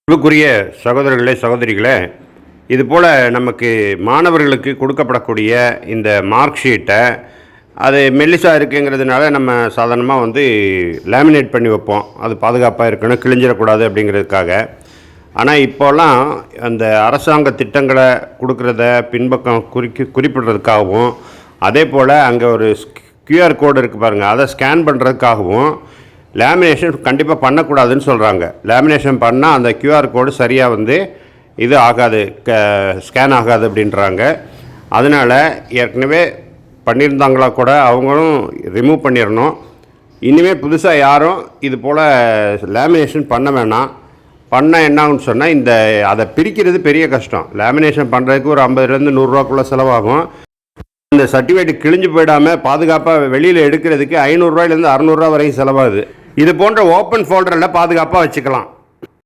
அன்புக்குரிய சகோதரர்களே சகோதரிகளே, இதுபோல் நமக்கு மாணவர்களுக்கு கொடுக்கப்படக்கூடிய இந்த மார்க் ஷீட்டை அது மெல்லிசாக இருக்குங்கிறதுனால நம்ம சாதாரணமாக லேமினேட் பண்ணி வைப்போம். அது பாதுகாப்பாக இருக்கணும், கிழிஞ்சிடக்கூடாது அப்படிங்கிறதுக்காக. ஆனால் இப்போலாம் அந்த அரசாங்க திட்டங்களை கொடுக்குறத பின்பக்கம் குறிப்பிடுறதுக்காகவும், அதே போல் அங்கே ஒரு QR கோடு இருக்குது பாருங்கள், அதை ஸ்கேன் பண்ணுறதுக்காகவும் லேமினேஷன் கண்டிப்பாக பண்ணக்கூடாதுன்னு சொல்கிறாங்க. லேமினேஷன் பண்ணால் அந்த QR கோடு சரியாக இது ஆகாது, ஸ்கேன் ஆகாது அப்படின்றாங்க. அதனால் ஏற்கனவே பண்ணியிருந்தாங்களா கூட அவங்களும் ரிமூவ் பண்ணிடணும். இனிமேல் புதுசாக யாரும் இது போல் லேமினேஷன் பண்ண வேணாம். பண்ணால் என்ன ஆகுன்னு சொன்னால் அதை பிரிக்கிறது பெரிய கஷ்டம். லேமினேஷன் பண்ணுறதுக்கு ஒரு 50லேருந்து 100 ரூபாக்குள்ளே செலவாகும். இந்த சர்டிஃபிகேட் கிழிஞ்சு போயிடாமல் பாதுகாப்பாக வெளியில் எடுக்கிறதுக்கு 500 ரூபாயிலேருந்து 600 ரூபா வரைக்கும் செலவாகுது. இது போன்ற ஓப்பன் ஃபோல்டரில் பாதுகாப்பாக வச்சுக்கலாம்.